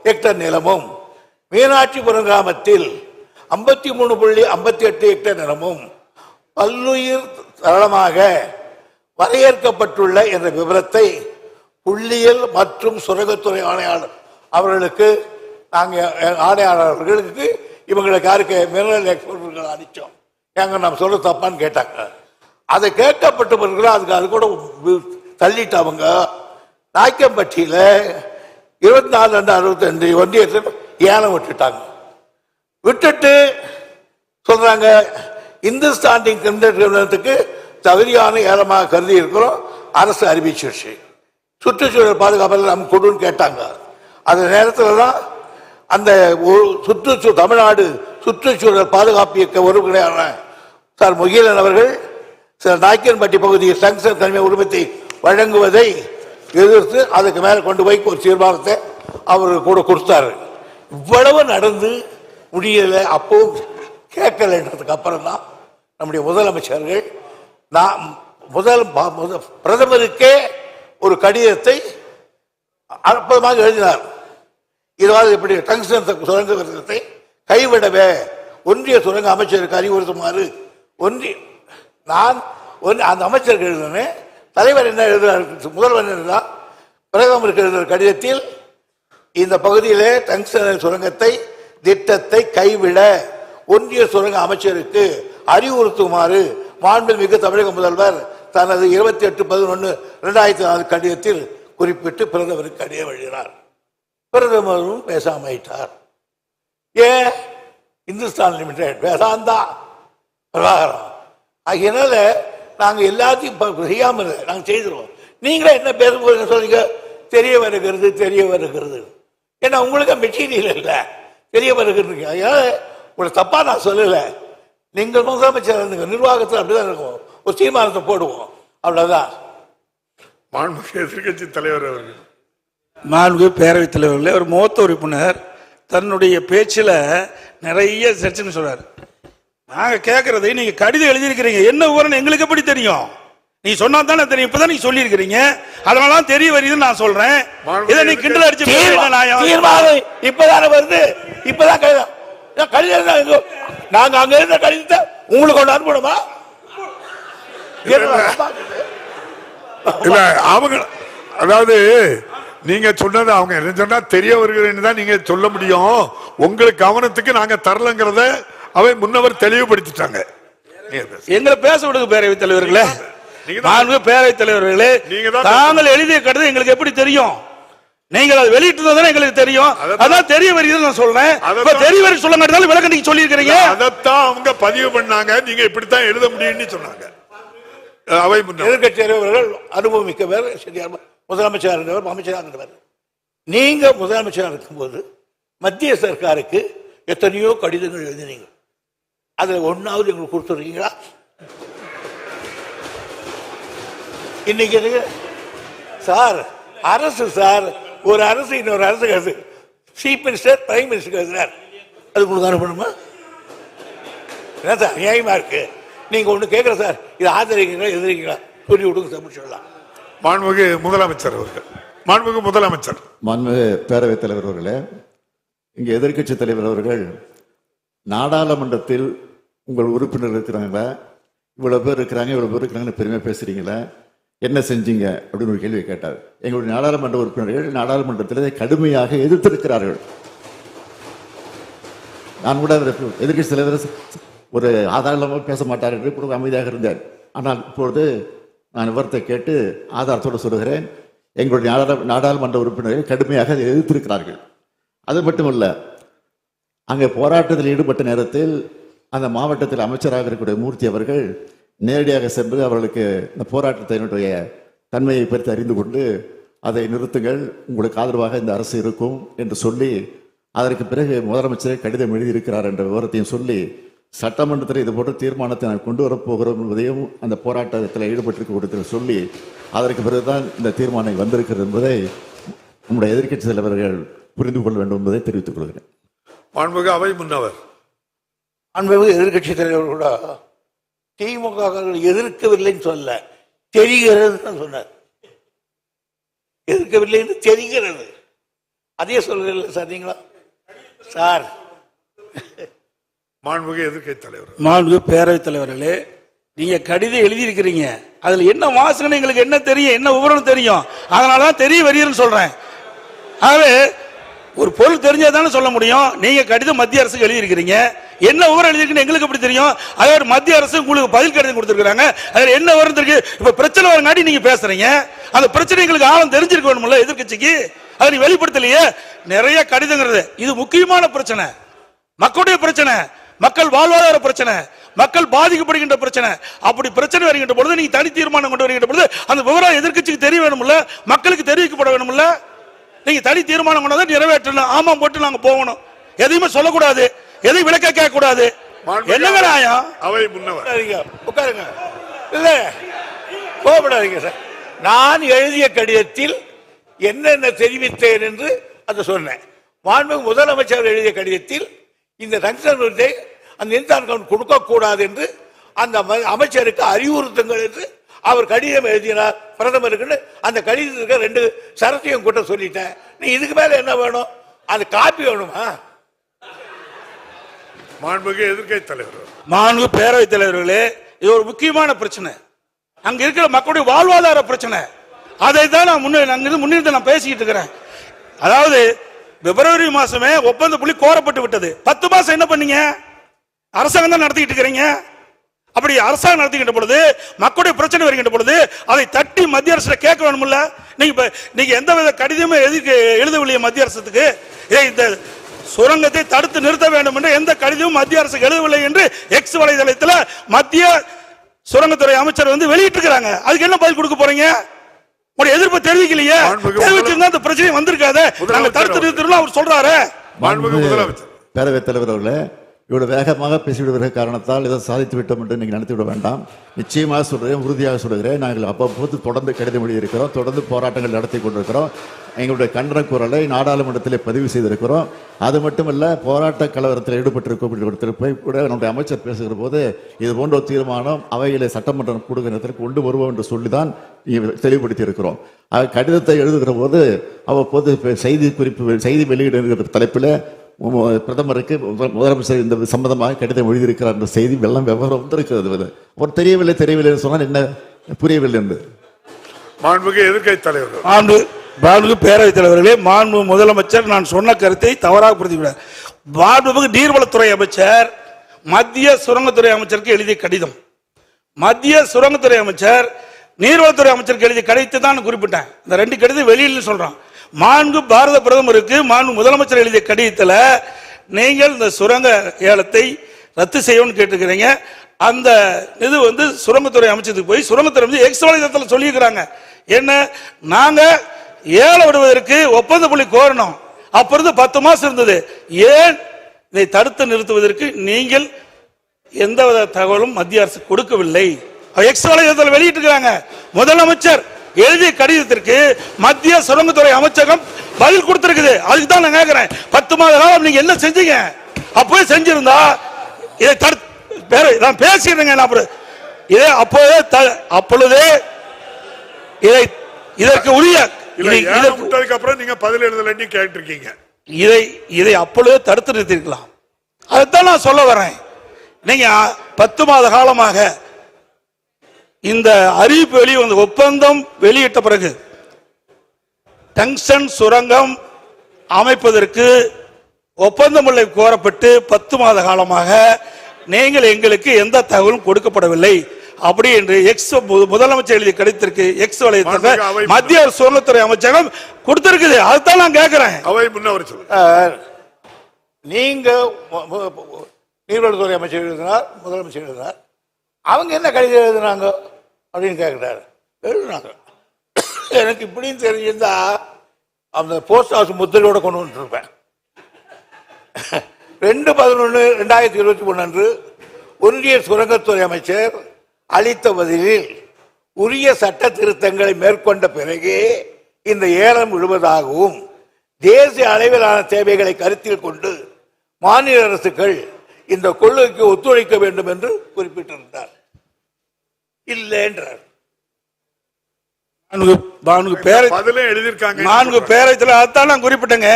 ஹெக்டர் நிலமும் மீனாட்சிபுரம் கிராமத்தில் 53.58 ஹெக்டர் நிலமும் பல்லுயிர் தளமாக வரையறுக்கப்பட்டுள்ள என்ற விவரத்தை புள்ளியியல் மற்றும் சுரங்கத்துறை ஆணையாளர் அவர்களுக்கு நாங்கள் ஆணையாளர்களுக்கு இவங்களுக்கு யாருக்கு மினரல் எக்ஸ்போர்ட்டர்கள் அனுப்பிச்சோம். ஏங்க நம்ம சொல்ல தப்பான்னு கேட்டாங்க. அதை கேட்கப்பட்ட பிறகு அதுக்கு அது கூட தள்ளிட்டு அவங்க நாய்க்கம்பட்டியில 24/2/62 ஒன்றியத்தில் ஏலம் விட்டுட்டாங்க. விட்டுட்டு சொல்றாங்க இந்துஸ்தான் நிறுவனத்துக்கு தகுதியான ஏலமாக கருதி இருக்கிறோம், அரசு அறிவிச்சிருச்சு. சுற்றுச்சூழல் பாதுகாப்பில் நம்ம கொடுன்னு கேட்டாங்க. அந்த நேரத்தில் தான் அந்த தமிழ்நாடு சுற்றுச்சூழல் பாதுகாப்பு இயக்க உறுப்பினரான சார் முகிலன் அவர்கள் சில நாய்க்கன்பட்டி பகுதியில் டங்ஸ்டன் கனிம உரிமத்தை வழங்குவதை எதிர்த்து அதுக்கு மேல கொண்டு போய் ஒரு தீர்மானத்தை அவர் கூட கொடுத்தாரு. இவ்வளவு நடந்து முடியல, அப்பவும் கேட்கலன்றதுக்கு அப்புறம் தான் நம்முடைய முதலமைச்சர்கள் பிரதமருக்கே ஒரு கடிதத்தை அற்புதமாக எழுதினார். இதுவாது எப்படி டங்ஸ்டன் சுரங்க திட்டத்தை கைவிடவே ஒன்றிய சுரங்க அமைச்சருக்கு அறிவுறுத்துமாறு அந்த அமைச்சருக்கு எழுதினேன். தலைவர் என்ன எழுதுறாரு, முதல்வர் என்ன பிரதமருக்கு எழுதுகிற கடிதத்தில் இந்த பகுதியிலே டங்ஸ்டன் சுரங்கத்தை திட்டத்தை கைவிட ஒன்றிய சுரங்க அமைச்சருக்கு அறிவுறுத்துமாறு மாண்புமிகு தமிழக முதல்வர் தனது 28/11/2004 கடிதத்தில் குறிப்பிட்டு பிரதமருக்கு கடிதம் எழுதினார். பிரதமரும் பேசாமட்டார். ஏன் இந்துஸ்தான் லிமிடெட், வேதாந்தா, பிரபாகரம். அதனால நாங்கள் எல்லாத்தையும் செய்யாமல் நாங்கள் செய்திருவோம். நீங்களே என்ன பேச போறீங்க சொல்றீங்க, தெரிய வருகிறது. ஏன்னா உங்களுக்கு மெட்டீரியல் இல்லை, தெரிய வருகிறது. அதனால உங்களை தப்பா நான் சொல்லலை. நீங்கள் முதலமைச்சர் இருந்துங்க, நிர்வாகத்தில் அப்படிதான் இருக்கும். ஒரு தீர்மானத்தை போடுவோம், அவ்வளவுதான். மாண்புமிகு எதிர்க்கட்சி தலைவர் அவர்கள், மாண்புமிகு பேரவைத் தலைவர்களே, ஒரு மூத்த உறுப்பினர் தன்னுடைய பேச்சில் நிறைய சர்ச்சைன்னு சொல்றாரு. நாங்க கேட்கறதை நீங்க கடிதம் எழுதியிருக்கிறீங்க, என்ன விவரம் எங்களுக்கு எப்படி தெரியும்? நீ சொன்னா தானே தெரியும். இப்பதான் நீங்க சொல்லி இருக்கிறீங்க, அதனால தெரிய வருதுன்னு நான் சொல்றேன். இதை நீ கிண்டல் அடிச்சு தீர்மானம் இப்பதானே வருது, இப்பதான் கடிதம். நாங்க அங்க இருந்த கடிதத்தை உங்களுக்கு கொண்டு அனுப்பணுமா? இல்ல அவங்க, அதாவது நீங்க சொன்னது அவங்க என்ன சொன்னா தெரிய வருகிறேன்னு தான் நீங்க சொல்ல முடியும். உங்களுக்கு கவனத்துக்கு நாங்க தரலங்கிறத அவை முன்னவர் தெளிவுபடுத்திட்டாங்க. எங்களை பேச விடுங்க பேரவைத் தலைவர்களே. பேரவைத் தலைவர்களே, தாங்கள் எழுதிய கடிதம் எங்களுக்கு எப்படி தெரியும்? நீங்கள் அதை வெளியிட்டு எங்களுக்கு தெரியும். அதான் தெரிய வருகிறது நான் சொல்றேன். தெரிய வரை சொல்ல மாட்டேன் விளக்கம் நீங்க சொல்லி இருக்கிறீங்க. அதைத்தான் அவங்க பதிவு பண்ணாங்க. நீங்க இப்படித்தான் எழுத முடியும்னு சொன்னாங்க. அவை எதிர்கட்சி தலைவர்கள் அனுபவமிக்கவர், முதலமைச்சராக இருந்தவர், அமைச்சராக இருந்தவர். நீங்க முதலமைச்சராக இருக்கும்போது மத்திய சர்க்காருக்கு எத்தனையோ கடிதங்கள் எழுதினீங்க. அதுல ஒன்னாவது எங்களுக்கு கொடுத்துருக்கீங்களா? இன்னைக்கு சார் அரசு சார் ஒரு அரசு இன்னொரு அரசு சீஃப் மினிஸ்டர் பிரைம் மினிஸ்டர் எழுதுறார், அது உங்களுக்கு அனுப்பணுமா? என்ன சார் நியாயமா இருக்கு? நீங்க ஒண்ணு கேட்கற சார், இது ஆதரிக்கிறீங்களா எதிர்க்கிறீங்களா சொல்லி விடுங்க சார், சொல்லலாம். மாண்புமிகு முதலமைச்சர் அவர்கள், மாண்புமிகு முதலமைச்சர். மாண்புமிகு பேரவைத் தலைவர் அவர்களே, இங்கே எதிர்க்கட்சி தலைவர் அவர்கள் நாடாளுமன்றத்தில் உங்கள் உறுப்பினர் இருக்கிறாங்களா, இவ்வளவு பேர் இருக்கிறாங்கன்னு பெருமையா பேசுறீங்களா, என்ன செஞ்சீங்க அப்படின்னு ஒரு கேள்வி கேட்டார். எங்களுடைய நாடாளுமன்ற உறுப்பினர்கள் நாடாளுமன்றத்தில் கடுமையாக எதிர்த்திருக்கிறார்கள். நான் கூட எதிர்க்கட்சி தலைவர் ஒரு ஆதாரமாக பேச மாட்டார் என்று கூட அமைதியாக இருந்தேன். ஆனால் இப்பொழுது நான் விவரத்தை கேட்டு ஆதாரத்தோடு சொல்லுகிறேன். எங்களுடைய நாடாளுமன்ற உறுப்பினர்கள் கடுமையாக எதிர்த்திருக்கிறார்கள். அது மட்டுமல்ல, அங்கே போராட்டத்தில் ஈடுபட்ட நேரத்தில் அந்த மாவட்டத்தில் அமைச்சராக இருக்கக்கூடிய மூர்த்தி அவர்கள் நேரடியாக சென்று அவர்களுக்கு இந்த போராட்டத்தினுடைய தன்மையை பற்றி அறிந்து கொண்டு அதை நிறுத்துங்கள், உங்களுக்கு ஆதரவாக இந்த அரசு இருக்கும் என்று சொல்லி அதற்கு பிறகு முதலமைச்சர் கடிதம் எழுதியிருக்கிறார் என்ற விவரத்தையும் சொல்லி சட்டமன்றத்தில் இது போன்ற தீர்மானத்தை நான் கொண்டு வரப்போகிறோம் என்பதையும் அந்த போராட்டத்தில் ஈடுபட்டிருக்க சொல்லி அதற்கு பிறகுதான் இந்த தீர்மானம் வந்திருக்கிறது என்பதை நம்முடைய எதிர்க்கட்சி தலைவர்கள் புரிந்து கொள்ள வேண்டும் என்பதை தெரிவித்துக் கொள்கிறேன். மாண்புமிகு அவை முன்னவர், மாண்புமிகு எதிர்க்கட்சி தலைவர் கூட திமுக எதிர்க்கவில்லைன்னு சொல்ல, தெரிகிறது சொன்னார். எதிர்க்கவில்லை என்று தெரிகிறது, அதே சொல்றீங்களா சார் நீங்களா சார்? மாண்புமிகு எதிர்க்கட்சி தலைவர், மாண்புமிகு பேரவைத் தலைவர்களே, நீங்க கடிதம் எழுதியிருக்கிறீங்க, அதுல என்ன வாசனை எங்களுக்கு என்ன தெரியும், என்ன விவரம் தெரியும், அதனாலதான் தெரிய வருகிறேன்னு சொல்றேன். ஆகவே ஒரு பொருள் தெரிஞ்சாதானே சொல்ல முடியும். நீங்க கடிதம் மத்திய அரசுக்கு எழுதியிருக்கிறீங்க, என்ன விவரம் எழுதிருக்குன்னு எங்களுக்கு எப்படி தெரியும்? அதே மத்திய அரசு உங்களுக்கு பதில் கடிதம் கொடுத்திருக்காங்க, அதுல என்ன விவரம் தெரியும்? இப்ப பிரச்சனை வரங்காட்டி நீங்க பேசுறீங்க, அந்த பிரச்சனை எங்களுக்கு ஆழம் தெரிஞ்சிருக்க வேணும்ல எதிர்க்கட்சிக்கு, அதை நீ வெளிப்படுத்தலையே. நிறைய கடிதங்கிறது இது முக்கியமான பிரச்சனை, மக்களுடைய பிரச்சனை, மக்கள் வாழ்வாதார பிரச்சனை, மக்கள் பாதிக்கப்படுகின்ற பிரச்சனை. அப்படி பிரச்சனை வருகின்ற பொழுது நீங்க தனி தீர்மானம் கொண்டு வருகின்ற பொழுது அந்த விவரம் எதிர்க்கட்சிக்கு தெரிய வேணும்ல, மக்களுக்கு தெரிவிக்கப்பட வேணும்ல. நீங்க தனி தீர்மானம் கொண்டு வந்து நிறைவேற்றணும், ஆமாம் போட்டு நாங்க போகணும், எதையுமே சொல்லக்கூடாது, எதையும் விளக்க கேட்க கூடாது. என்னங்க நியாயம்? அவை முன்னவர் உட்காருங்க, இல்ல கோபப்படாதீங்க சார். நான் எழுதிய கடிதத்தில் என்னென்ன தெரிவித்தேன் என்று அதை சொன்னேன். மாண்புமிகு முதலமைச்சர் எழுதிய கடிதத்தில் இந்த ரங்ஷன் அந்த இன்சான் கொடுக்க கூடாது என்று அந்த அமைச்சருக்கு அறிவுறுத்துங்கள் என்று அவர் கடிதம் எழுதினார் பிரதமருக்கு. அந்த கடிதத்துக்கு 2 சரத்தையும் கூட்ட சொல்லிட்டேன். நீ இதுக்கு மேல என்ன வேணும்? அது காப்பி வேணுமா? மாண்புமிகு எதிர்க்கட்சி தலைவர், மாண்புமிகு பேரவைத் தலைவர்களே, இது ஒரு முக்கியமான பிரச்சனை, அங்க இருக்கிற மக்களுடைய வாழ்வாதார பிரச்சனை. அதை தான் நான் முன்னிருந்து நான் பேசிக்கிட்டு இருக்கிறேன். அதாவது பிப்ரவரி மாசமே ஒப்பந்த புள்ளி கோரப்பட்டு விட்டது. 10 மாசம் என்ன பண்ணீங்க? அரசாங்கம் தான் நடத்திக்கிட்டு இருக்கிறீங்க. அப்படி அரசாங்கம் நடத்திக்கிட்ட பொழுது மக்களுடைய பிரச்சனை வருகின்ற பொழுது அதை தட்டி மத்திய அரசு கேட்க வேணும்ல. நீங்க எந்த வித கடிதமே எழுதவில்லையே மத்திய அரசுக்கு. இந்த சுரங்கத்தை தடுத்து நிறுத்த வேண்டும் என்று எந்த கடிதமும் மத்திய அரசு எழுதவில்லை என்று எக்ஸ் வலைதளத்தில் மத்திய சுரங்கத்துறை அமைச்சர் வந்து வெளியிட்டு இருக்காங்க. அதுக்கு என்ன பதில் கொடுக்க போறீங்க? உங்களுடைய எதிர்ப்பு தெரிவிக்கலையே, தெரிவிச்சிருந்தா இந்த பிரச்சனை வந்திருக்காது. நாங்க தடுத்து நிறுத்தணும் அவர் சொல்றாரு. பேரவைத் தலைவர் அவர்களே, இவ்வளவு வேகமாக பேசிவிடுகிற காரணத்தால் இதை சாதித்து விட்டோம் என்று நீங்கள் நினைத்து விட வேண்டாம். நிச்சயமாக சொல்கிறேன், உறுதியாக சொல்கிறேன். நாங்கள் அவ்வப்போது தொடர்ந்து கடிதம் எழுதியிருக்கிறோம், தொடர்ந்து போராட்டங்கள் நடத்தி கொண்டிருக்கிறோம். எங்களுடைய கண்டன குரலை நாடாளுமன்றத்திலே பதிவு செய்திருக்கிறோம். அது மட்டுமல்ல, போராட்ட கலவரத்தில் ஈடுபட்டிருக்க போய் கூட நம்முடைய அமைச்சர் பேசுகிற போது இது போன்ற ஒரு தீர்மானம் அவையிலே சட்டமன்றம் கூடுகிற நேரத்தில் கொண்டு வருவோம் என்று சொல்லிதான் தெளிவுபடுத்தி இருக்கிறோம். கடிதத்தை எழுதுகிற போது அவ்வப்போது செய்தி குறிப்பு, செய்தி வெளியிடுகிற தலைப்பில் பிரதமருக்கு முதலமைச்சர் இந்த சம்பந்தமாக கடிதம் எழுதியிருக்கிறார் என்ற செய்தி வெள்ளம் விவரம் வந்திருக்கிறது. ஒரு தெரியவில்லை சொன்னால் என்ன புரியவில்லை என்று மாண்புமிகு எதிர்க்கட்சி தலைவர், மாண்புமிகு பேரவைத் தலைவர்களே, மாண்பு முதலமைச்சர் நான் சொன்ன கருத்தை தவறாக புரிந்துவிடார். மாண்புமிகு நீர்வளத்துறை அமைச்சர் மத்திய சுரங்கத்துறை அமைச்சருக்கு எழுதிய கடிதம், மத்திய சுரங்கத்துறை அமைச்சர் நீர்வளத்துறை அமைச்சருக்கு எழுதிய கடிதத்தை தான் குறிப்பிட்டேன். இந்த ரெண்டு கடிதம் வெளியில் சொல்றான். மாண்பு பாரத பிரதமருக்கு மாண்பு முதலமைச்சர் எழுதிய கடிதத்தில் நீங்கள் இந்த சுரங்க ஏலத்தை ரத்து செய்யணும்னு கேட்டுக்கிறீங்க. அந்த இது வந்து சுரங்கத்துறை அமைச்சருக்கு போய் சுரங்கத்துறை வந்து எக்ஸ் வலைதளத்தில் சொல்லியிருக்கிறாங்க. என்ன, நாங்க ஏலம் விடுவதற்கு ஒப்பந்த புள்ளி கோரணும். அப்ப இருந்து 10 மாசம் இருந்தது. ஏன் இதை தடுத்து நிறுத்துவதற்கு நீங்கள் எந்தவித தகவலும் மத்திய அரசு கொடுக்கவில்லை. எக்ஸ் வலைதளத்தில் வெளியிட்டு இருக்காங்க. முதலமைச்சர் எழுதிய கடிதத்திற்கு மத்திய சுரங்கத்துறை அமைச்சகம் பதில் கொடுத்திருக்குது. அதுக்கு தான் நான் கேட்கிறேன், 10 மாத காலம் நீங்க என்ன செஞ்சீங்க? அப்பவே செஞ்சிருந்தா இதை நான் பேசிடுறேங்க. இதை அப்பொழுதே இதற்கு உரிய அப்புறம் நீங்க பதில் எழுதலன்னு கேட்டிருக்கீங்க. இதை அப்பொழுதே தடுத்து நிறுத்திருக்கலாம். அதைத்தான் நான் சொல்ல வரேன். நீங்க 10 மாத காலமாக இந்த அறிவிப்பு வெளிவந்த ஒப்பந்தம் வெளியிட்ட பிறகு டங்ஸ்டன் சுரங்கம் அமைப்பதற்கு ஒப்பந்தமுல்லை கோரப்பட்டு 10 மாத காலமாக நீங்கள் எங்களுக்கு எந்த தகவலும் கொடுக்கப்படவில்லை அப்படி என்று எக்ஸ் முதலமைச்சர் எழுதிய கடிதத்திற்கு எக்ஸ் வலைத்தளத்தில் மத்திய சுரங்கத்துறை அமைச்சகம் கொடுத்திருக்குது. அதுதான் நான் கேட்கிறேன். நீங்க நீர்வளத்துறை அமைச்சர் எழுதினார், முதலமைச்சர் எழுதினார், அவங்க என்ன கடிதம் எழுதுனாங்க அப்படின்னு கேட்கிறாரு. எழுதுனாங்க. எனக்கு இப்படின்னு தெரிஞ்சிருந்தா அந்த போஸ்ட் ஹவுஸ் முத்திரையோட கொண்டு வந்துருப்பேன். 2/11/2023 அன்று ஒன்றிய சுரங்கத்துறை அமைச்சர் அளித்த பதிலில் உரிய சட்ட திருத்தங்களை மேற்கொண்ட பிறகு இந்த ஏலம் விடுவதாகவும் தேசிய அளவிலான தேவைகளை கருத்தில் கொண்டு மாநில அரசுகள் இந்த கொள்கைக்கு ஒத்துழைக்க வேண்டும் என்று குறிப்பிட்டிருந்தார். இல்லை என்றார். பேரத்தில் அதான் நான் குறிப்பிட்டேங்க.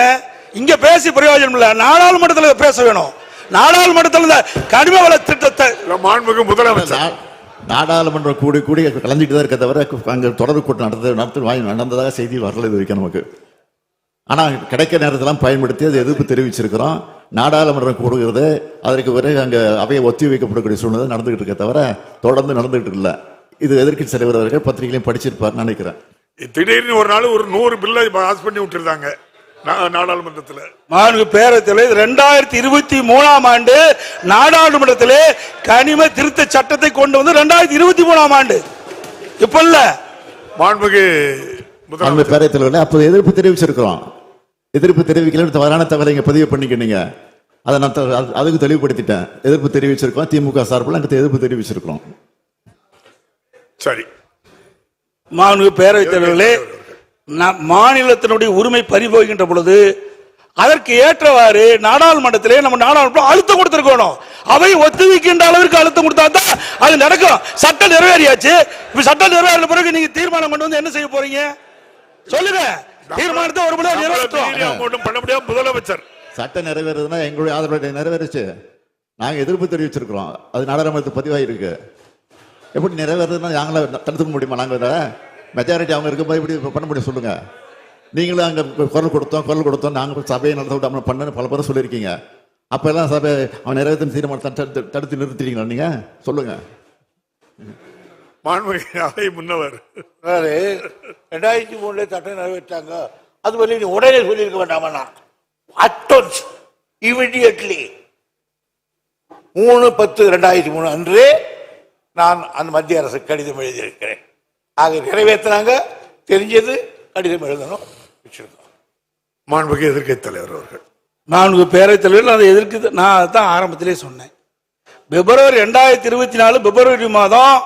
இங்க பேசி பிரயோஜனம் இல்ல, நாடாளுமன்றத்தில் பேச வேணும். நாடாளுமன்றத்தில் கனிம வள திட்டத்தை முதலமைச்சர் நாடாளுமன்றம் கூடி கலந்துட்டு தான் இருக்க தவிர அங்கே தொடர்பு கூட்டம் நடந்ததாக செய்தி வரல இது வரைக்கும் நமக்கு. ஆனால் கிடைக்கிற நேரத்தெல்லாம் பயன்படுத்தி அதை எதிர்ப்பு தெரிவிச்சிருக்கிறோம். நாடாளுமன்றம் கூடுகிறது, அதற்கு பிறகு அங்கே அவையை ஒத்தி வைக்கப்படக்கூடிய சூழ்நிலை நடந்துகிட்டு இருக்க தவிர தொடர்ந்து நடந்துகிட்டு இல்லை. இது எதிர்க்கட்சி தலைவர் அவர்கள் பத்திரிகையிலையும் படிச்சிருப்பார் நினைக்கிறேன். திடீர்னு ஒரு நாள் ஒரு 100 பில்லை பாஸ் பண்ணி விட்டுருந்தாங்க நாடாளுமன்றத்தில். மாண்புமிகு பேரவைத் தலைவர் 2023ஆம் ஆண்டு நாடாளுமன்றத்திலே கனிம திருத்த சட்டத்தை கொண்டு வந்து 2023ஆம் ஆண்டு இப்ப இல்ல. மாண்புமிகு பேரவைத் தலைவர் அப்போது எதிர்ப்பு தெரிவிச்சிருக்கிறோம். எதிர்ப்பு தெரிவிக்கல தவறான தகவலை இங்க பதிவு பண்ணிக்கிட்டீங்க. அதை நான் அதுக்கு தெளிவுபடுத்திட்டேன். எதிர்ப்பு தெரிவிச்சிருக்கோம், திமுக சார்பில் அங்கே எதிர்ப்பு தெரிவிச்சிருக்கிறோம். சரி. மாண்புமிகு பேரவைத் தலைவர்களே, மாநிலத்தினுடைய உரிமை பறிபோகின்ற பொழுது அதற்கு ஏற்றவாறு நாடாளுமன்றத்திலே நம்ம நாடாளுமன்றம் அழுத்தம் கொடுத்திருக்கணும். அவை ஒத்துழைக்கின்ற அளவிற்கு அழுத்தம் கொடுத்தா தான் அது நடக்கும். சட்டம் நிறைவேறியாச்சு. இப்ப சட்டம் நிறைவேறின பிறகு நீங்க தீர்மானம் கொண்டு வந்து என்ன செய்ய போறீங்க சொல்லுங்க. தீர்மானத்தை ஒரு மணி பண்ண முடியாது. முதலமைச்சர் சட்டம் நிறைவேறதுன்னா எங்களுடைய ஆதரவு நிறைவேறிச்சு. நாங்க எதிர்ப்பு தெரிவிச்சிருக்கிறோம். அது நாடாளுமன்றத்துக்கு பதிவாயிருக்கு. எப்படி நிறைவேறதுன்னா நாங்கள தடுத்துக்க முடியுமா? நாங்க மெஜாரிட்டி அவங்க இருக்கும்போது இப்படி பண்ண முடியும் சொல்லுங்க. நீங்களும் அங்கே குரல் கொடுத்தோம் நாங்கள் சபையை நடத்த விடாம பண்ணு பல பேரும் சொல்லியிருக்கீங்க. அப்போ எல்லாம் சபை அவன் நிறைவேற்றும் தீர்மானத்தை தடுத்து நிறுத்திட்டீங்களா நீங்க சொல்லுங்க. முன்னவர் 2003 சட்டம் நிறைவேற்றாங்க. அது வரையும் நீ உடனே சொல்லியிருக்க வேண்டாமா? அட்டோன்ஸ் இமிடியட்லி 3/10/2003 அன்றே நான் அந்த மத்திய அரசு கடிதம் எழுதியிருக்கிறேன். ஆக நிறைவேற்றினாங்க, தெரிஞ்சது, கடிதம் எழுதணும், வச்சிருக்கோம். மாண்புமிகு எதிர்க்கட்சி தலைவர் அவர்கள். நான் பேரவைத் தலைவர் அதை எதிர்க்கு நான் அதான் ஆரம்பத்திலே சொன்னேன். பிப்ரவரி 2024 பிப்ரவரி மாதம்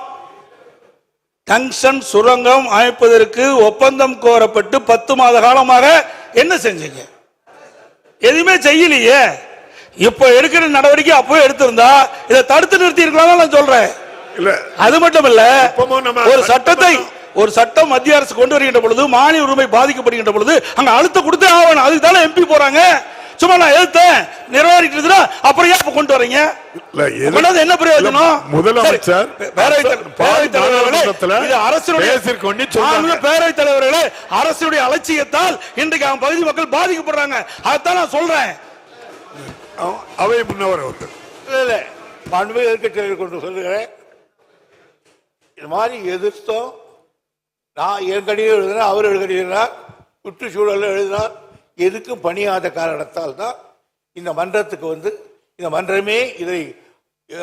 டங்ஷன் சுரங்கம் அமைப்பதற்கு ஒப்பந்தம் கோரப்பட்டு 10 மாத காலமாக என்ன செஞ்சீங்க? எதுவுமே செய்யலையே. இப்ப எடுக்கிற நடவடிக்கை அப்பவே எடுத்திருந்தா இதை தடுத்து நிறுத்தி இருக்கலாம் நான் சொல்றேன். இல்ல அது மட்டும் இல்ல, இப்பவும் நம்ம ஒரு சட்டம் மத்திய அரசு கொண்டு வருகின்ற பொழுது மாநில உரிமை பாதிக்கப்படுகின்ற பொழுது அங்க அழுத்தம் கொடுத்தே ஆகணும். அதுக்கு தானே எம்பி போறாங்க. சும்மா நான் எழுத்தேன் நிர்வாகிட்டு அப்புறம் ஏன் கொண்டு வரீங்க? என்ன பிரயோஜனம்? முதலமைச்சர் பேரவைத் தலைவர்களே, அரசுடைய அலட்சியத்தால் இன்றைக்கு அவன் பகுதி மக்கள் பாதிக்கப்படுறாங்க. அதைத்தான் நான் சொல்றேன். அவை முன்னவர் அவர்கள். மாண்புமிகு எதிர்க்கட்சி கொண்டு சொல்லுகிறேன், இது மாதிரி எதிர்த்தோம். நான் என் கடிதம் எழுதினா, அவர் எழுதினார், சுற்றுச்சூழல் எழுதினார். எதுக்கும் பணியாத காரணத்தால் தான் இந்த மன்றத்துக்கு இந்த மன்றமே இதை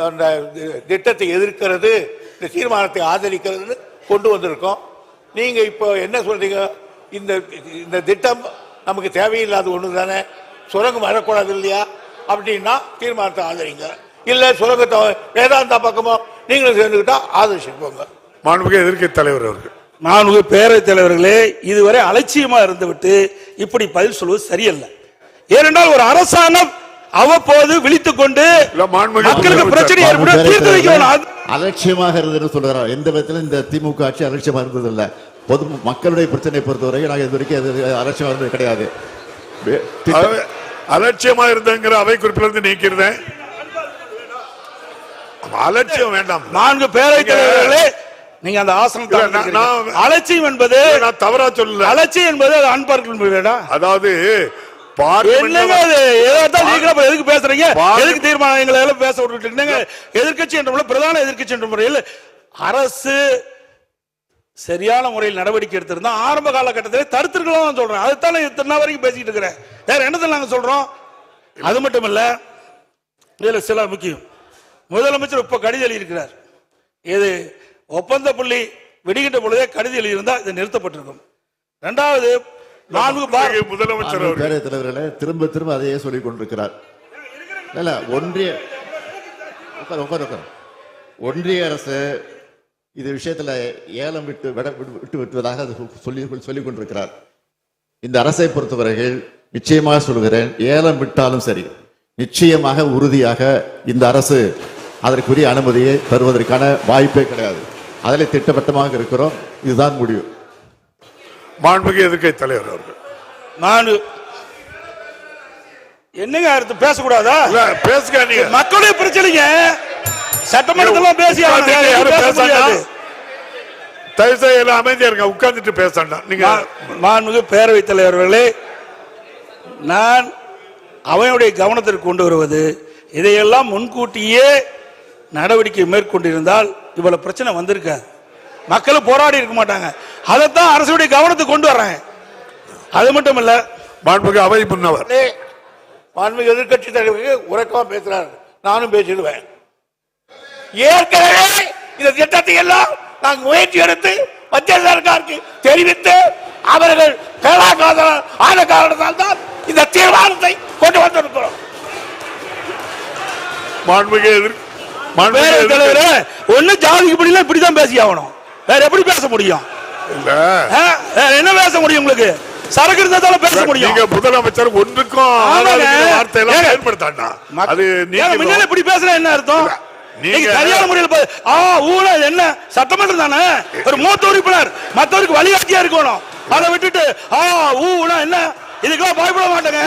அந்த திட்டத்தை எதிர்க்கிறது, இந்த தீர்மானத்தை ஆதரிக்கிறது கொண்டு வந்திருக்கோம். நீங்க இப்போ என்ன சொல்றீங்க? இந்த திட்டம் நமக்கு தேவையில்லாத ஒன்று தானே, சுரங்கம் வரக்கூடாது இல்லையா? அப்படின்னா தீர்மானத்தை ஆதரிங்க. இல்ல சுரங்கத்தை வேதாந்தா பக்கமோ நீங்களும் சேர்ந்துக்கிட்டா ஆதரிச்சுக்கோங்க. மாண்புமிகு எதிர்க்கட்சி தலைவர் அவர்கள். மாண்புமிகு பேரவைத் தலைவர்களே, இதுவரை அலட்சியமா இருந்துவிட்டு இப்படி பதில் சொல்வது சரியல்ல. ஏனென்றால் ஒரு அரசாங்கம் அவ்வப்போது விழித்துக் கொண்டு மக்களுக்கு பிரச்சனை ஏற்படும் தீர்த்து வைக்கணும். அலட்சியமாக இருந்தது சொல்றார். எந்த விதத்திலும் இந்த திமுக ஆட்சி அலட்சியமா இருந்தது இல்ல. பொது மக்களுடைய பிரச்சனை பொறுத்தவரை நாங்கள் இது வரைக்கும் அலட்சியமா இருந்தது கிடையாது. அலட்சியமா இருந்தங்கிற அவை குறிப்பிலிருந்து நீக்கிறேன். அலட்சியம் வேண்டாம். 4 பேரவைத் தலைவர்களே, நீங்க அந்த ஆசனம் அலட்சியம் என்பது நான் தவறா சொல்லல. அலட்சியம் என்பது அது அன்பார்க்க. அதாவது எதுக்கு பேசுறீங்க? எதுக்கு தீர்மானங்களை பேச விட்டுட்டு எதிர்கட்சி என்ற முறையில், பிரதான எதிர்கட்சி என்ற முறையில் அரசு சரியான முறையில் நடவடிக்கை எடுத்திருந்தா ஆரம்ப காலகட்டத்தில் தடுத்திருக்கலாம் சொல்றேன். அதுதான் இத்தனை வரைக்கும் பேசிட்டு இருக்கிறேன். வேற என்னத்தை நாங்க சொல்றோம்? அது மட்டும் இல்ல, இதுல சில முக்கியம். முதலமைச்சர் இப்ப கடிதம் எழுதியிருக்கிறார். இது ஒப்பந்த புள்ளி வெடிக்கின்ற பொழுதே கடிதம் எழுதியிருந்தா இது நிறுத்தப்பட்டிருக்கும். இரண்டாவது, முதலமைச்சர் பேரவைத் தலைவர்களே திரும்ப திரும்ப அதையே சொல்லிக் கொண்டிருக்கிறார். இல்ல ஒன்றிய அரசு இது விஷயத்துல ஏலம் விட்டு விட்டுவதாக சொல்லிக் கொண்டிருக்கிறார். இந்த அரசை பொறுத்தவரையில் நிச்சயமாக சொல்கிறேன், ஏலம் விட்டாலும் சரி, நிச்சயமாக உறுதியாக இந்த அரசு அதற்குரிய அனுமதியை தருவதற்கான வாய்ப்பே கிடையாது. அதில் திட்டவட்டமாக இருக்கிறோம். இதுதான் முடிவு. மாண்புமிகு எதிர்க்கட்சி தலைவர் அவர்கள். என்னங்க அடுத்து பேசக்கூடாதா? பேசுங்க. நீங்க மக்களுடைய பிரச்சனைங்க சட்டமன்றத்தில் பேசி தயவுசெய்து அமைதியா இருங்க, உட்கார்ந்துட்டு பேசண்டா. நீங்க மாண்புமிகு பேரவைத் தலைவர்களே, நான் அவையுடைய கவனத்திற்கு கொண்டு வருவது, இதையெல்லாம் முன்கூட்டியே நடவடிக்கை மேற்கொண்டிருந்தால் இவ்வளவு பிரச்சனை வந்திருக்காது. மக்கள் போராடி இருக்க மாட்டாங்க. அதைத்தான் அரசுடைய கவனத்துக்கு கொண்டு வர்றேன். அது மட்டும் இல்ல, மாண்புமிகு அவை முன்னவர், மாண்புமிகு எதிர்க்கட்சி தலைவருக்கு உறக்கமா பேசுறாரு, நானும் பேசிடுவேன். ஏற்கனவே இந்த திட்டத்தை எல்லாம் நாங்கள் முயற்சி எடுத்து மத்திய சர்க்காருக்கு தெரிவித்து அவர்கள் ஆன காரணத்தால் தான் இந்த தீர்மானத்தை கொண்டு வந்திருக்கிறோம். ஒண்ணு ஜாதிக்கு படியில இப்படிதான் பேசி ஆகணும். வேற எப்படி பேச முடியும்? என்ன பேச முடியும்? உங்களுக்கு சரக்கு இருந்தாலும் பேச முடியும். நீங்க முதலமைச்சர் ஒன்றுக்கும் வார்த்தையெல்லாம் பயன்படுத்தாண்டா. அது நீங்க இப்படி பேசுற என்ன அர்த்தம்? நீங்க சரியான முறையில் என்ன சட்டமன்றம் தானே, ஒரு மூத்த உறுப்பினர் மற்றவருக்கு வழிகாட்டியா இருக்கணும். அதை விட்டுட்டு என்ன இதுக்கெல்லாம் பயப்பட மாட்டேங்க.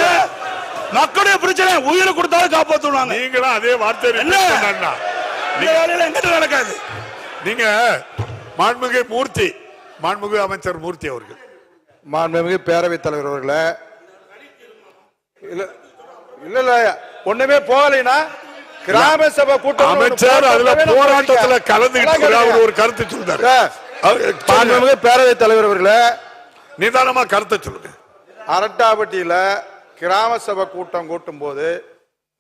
மக்களுடைய பிரச்சனை உயிரை கொடுத்தாலும் காப்பாற்றுவாங்க. நீங்களும் அதே வார்த்தை எங்கிட்ட நடக்காது. நீங்க மாண்புமிகு மூர்த்தி, மாண்புமிகு அமைச்சர் மூர்த்தி அவர்கள். மாண்புமிகு பேரவைத் தலைவர் அவர்களே, இல்ல இல்ல ஒண்ணுமே போகலைன்னா கிராம சபை கூட்டம் அமைச்சர் அதுல போராட்டத்துல கலந்துக்கிட்டு ஒரு கருத்து சொல்றாரு. மாண்புமிகு பேரவைத் தலைவர் அவர்களே, நிதானமா கருத்தை சொல்லுங்க. அரட்டாப்பட்டியில கிராம சபை கூட்டம் கூட்டும் போது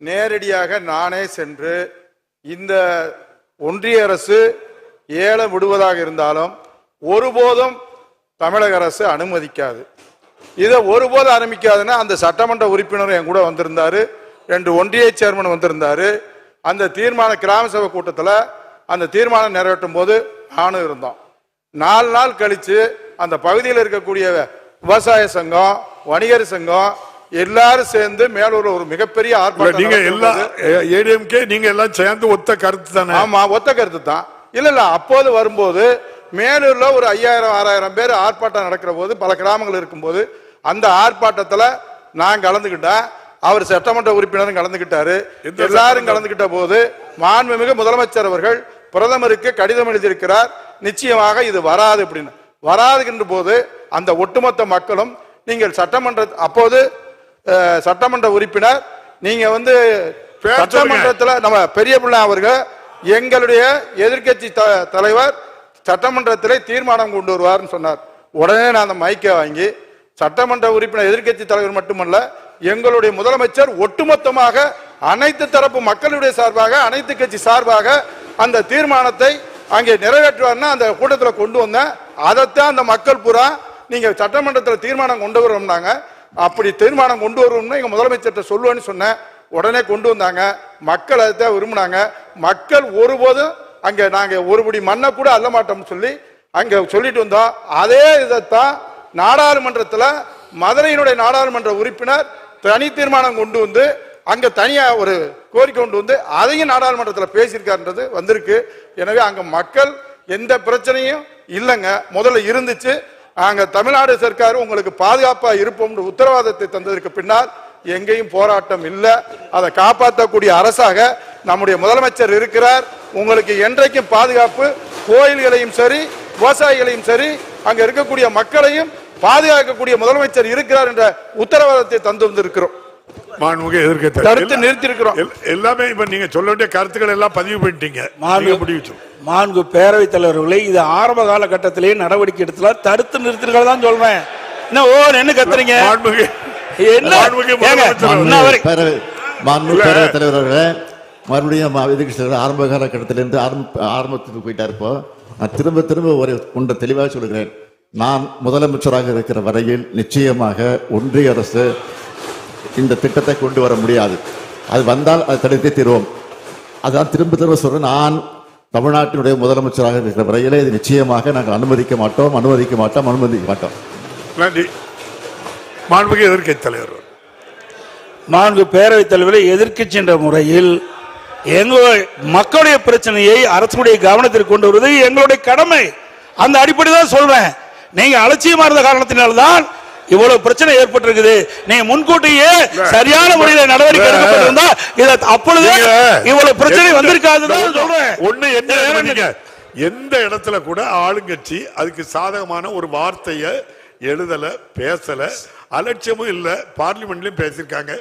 நேரடியாக நானே சென்று இந்த ஒன்றிய அரசு ஏலம் விடுவதாக இருந்தாலும் ஒருபோதும் தமிழக அரசு அனுமதிக்காது. இதை ஒருபோதும் அனுமதிக்காதுன்னா அந்த சட்டமன்ற உறுப்பினர் என் கூட வந்திருந்தாரு, 2 ஒன்றிய சேர்மன் வந்திருந்தாரு. அந்த தீர்மான கிராம சபை கூட்டத்தில் அந்த தீர்மானம் நிறைவேற்றும் போது நானும் இருந்தோம். 4 நாள் கழிச்சு அந்த பகுதியில் இருக்கக்கூடிய விவசாய சங்கம், வணிகர் சங்கம் எல்லாரும் சேர்ந்து மேலூர் ஒரு மிகப்பெரிய ஆர்ப்பாட்டம். நீங்க எல்லாம் ஏடிஎம்கே நீங்க எல்லாம் சேர்ந்து ஒத்த கருத்து தானே? ஆமா, ஒத்த கருத்து தான். இல்ல அப்போது வரும்போது மேலூர்ல ஒரு 5000-6000 பேர் ஆர்ப்பாட்டம் நடக்கிற போது, பல கிராமங்கள் இருக்கும்போது அந்த ஆர்ப்பாட்டத்துல நான் கலந்துகிட்டேன். அவர் சட்டமன்ற உறுப்பினரும் கலந்துகிட்டாரு. எல்லாரும் கலந்துகிட்ட போது மாண்புமிகு முதலமைச்சர் அவர்கள் பிரதமருக்கு கடிதம் எழுதியிருக்கிறார், நிச்சயமாக இது வராது அப்படின்னு. வராதுகின்ற போது அந்த ஒட்டுமொத்த மக்களும் நீங்கள் அப்போது சட்டமன்ற உறுப்பினர் நீங்க சட்டமன்றத்தில் நம்ம பெரிய பிள்ளை அவர்கள் எங்களுடைய எதிர்கட்சி தலைவர் சட்டமன்றத்திலே தீர்மானம் கொண்டு வருவார்னு சொன்னார். உடனே நான் அந்த மைக்கை வாங்கி சட்டமன்ற உறுப்பினர் எதிர்கட்சி தலைவர் மட்டுமல்ல, எங்களுடைய முதலமைச்சர் ஒட்டுமொத்தமாக அனைத்து தரப்பு மக்களுடைய சார்பாக, அனைத்து கட்சி சார்பாக அந்த தீர்மானத்தை அங்கே நிறைவேற்றுவார்னா அந்த கூட்டத்தில் கொண்டு வந்தேன். அதைத்தான் அந்த மக்கள் பூரா நீங்க சட்டமன்றத்தில் தீர்மானம் கொண்டு வரோம்னாங்க. அப்படி தீர்மானம் கொண்டு வருவோம்னா எங்க முதலமைச்சர்கிட்ட சொல்லுவேன்னு சொன்னேன். உடனே கொண்டு வந்தாங்க. மக்கள் அதைத்தான் விரும்பினாங்க. மக்கள் ஒருபோதும் அங்க நாங்க ஒருபடி மண்ணை கூட அள்ள மாட்டோம்னு சொல்லி அங்க சொல்லிட்டு வந்தோம். அதே இதைத்தான் நாடாளுமன்றத்தில் மதுரையினுடைய நாடாளுமன்ற உறுப்பினர் தனி தீர்மானம் கொண்டு வந்து அங்க தனியா ஒரு கோரிக்கை கொண்டு வந்து அதையும் நாடாளுமன்றத்தில் பேசியிருக்காருன்றது வந்திருக்கு. எனவே அங்க மக்கள் எந்த பிரச்சனையும் இல்லைங்க. முதல்ல இருந்துச்சு. நாங்க தமிழ்நாடு சர்க்கார் உங்களுக்கு பாதுகாப்பா இருப்போம் உத்தரவாதத்தை தந்ததற்கு பின்னால் எங்கேயும் போராட்டம் இல்லை. அதை காப்பாற்றக்கூடிய அரசாக நம்முடைய முதலமைச்சர் இருக்கிறார். உங்களுக்கு என்றைக்கும் பாதுகாப்பு, கோயில்களையும் சரி விவசாயிகளையும் சரி அங்க இருக்கக்கூடிய மக்களையும் பாதுகாக்கக்கூடிய முதலமைச்சர் இருக்கிறார் என்ற உத்தரவாதத்தை தந்து வந்திருக்கிறோம். கருத்து நிறுத்தி இருக்கிறோம். எல்லாமே இப்ப நீங்க சொல்ல வேண்டிய கருத்துக்கள் எல்லாம் பதிவு பண்ணிட்டீங்க. மாண்பு பேரவைத் தலைவர்களை இது ஆரம்ப காலகட்டத்திலேயே நடவடிக்கை எடுத்துல தடுத்து நிறுத்திருக்கிறதா சொல்றேன். என்ன கத்துறீங்க? பேரவைத் தலைவர்களே, மறுபடியும் ஆரம்ப காலகட்டத்திலிருந்து ஆரம்பத்துக்கு போயிட்டார். இப்போ நான் திரும்ப திரும்ப ஒரு ஒன்றை தெளிவாக சொல்கிறேன். நான் முதலமைச்சராக இருக்கிற வரையில் நிச்சயமாக ஒன்றிய அரசு இந்த திட்டத்தை கொண்டு வர முடியாது. அது வந்தால் அதை தடுத்தே தீர்வோம். அதான் திரும்ப திரும்ப சொல்றேன். நான் தமிழ்நாட்டினுடைய முதலமைச்சராக இருக்கிற வரையிலே இது நிச்சயமாக நாங்கள் அனுமதிக்க மாட்டோம். நன்றி. மாண்புமிகு எதிர்க்கட்சி தலைவர். மாண்பு பேரவைத் தலைவரை எதிர்க்கட்சி என்ற முறையில் எங்களுடைய மக்களுடைய பிரச்சனையை அரசுடைய கவனத்திற்கு கொண்டு வருவது எங்களுடைய கடமை. அந்த அடிப்படையில் சொல்றேன். நீங்க அலட்சியமா இருந்த காரணத்தினால்தான் இவ்வளவு பிரச்சனை ஏற்பட்டிருக்குது. நீங்க முன்கூட்டியே சரியான முறையில் நடவடிக்கை எடுக்கப்பட்டிருந்தா அப்பொழுது இவ்வளவு பிரச்சனை வந்திருக்காதுதான் சொல்றேன். ஒண்ணு என்ன, எந்த இடத்துல கூட ஆளுங்கட்சி அதுக்கு சாதகமான ஒரு வார்த்தையை எழுதல, பேசல, அலட்சியமும் இல்ல. பார்லிமெண்ட்லயும் பேசிருக்காங்க.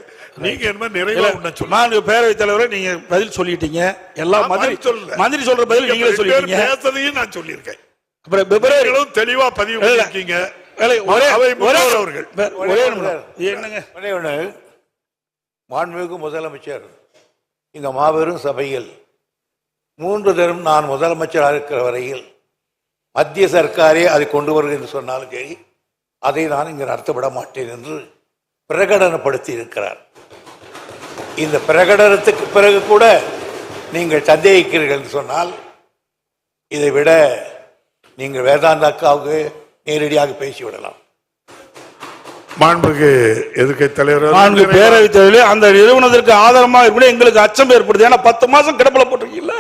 நீங்க என்ன நிறைவா சொன்னா பேரவைத் தலைவரை நீங்க பதில் சொல்லிட்டீங்க. எல்லாம் மந்திரி சொல்ற பதில் நீங்களே சொல்லிட்டீங்க. பேசுறதையும் நான் சொல்லியிருக்கேன். அப்புறம் பிப்ரவரியிலும் தெளிவா பதிவு பண்ணிருக்கீங்க. மாண்புமிகு முதலமைச்சர் இந்த மாபெரும் சபையில் 3 தரம் நான் முதலமைச்சராக இருக்கிற வரையில் மத்திய சர்க்காரே அதை கொண்டு வருகிறது என்று சொன்னாலும் சரி, அதை நான் இங்கு நடத்தப்பட மாட்டேன் என்று பிரகடனப்படுத்தி இருக்கிறார். இந்த பிரகடனத்துக்கு பிறகு கூட நீங்கள் சந்தேகிக்கிறீர்கள் என்று சொன்னால் இதை விட நீங்கள் வேதாந்த அக்காவுக்கு நேரடியாக பேசிவிடலாம். மாண்புமிகு எதிர்க்கட்சி தலைவர், மாண்பு பேரவைத் தலைவர்களே, அந்த நிறுவனத்திற்கு ஆதாரமாக எங்களுக்கு அச்சம் ஏற்படுது. ஏன்னா 10 மாசம் கிடப்பில போட்டிருக்கீங்களா?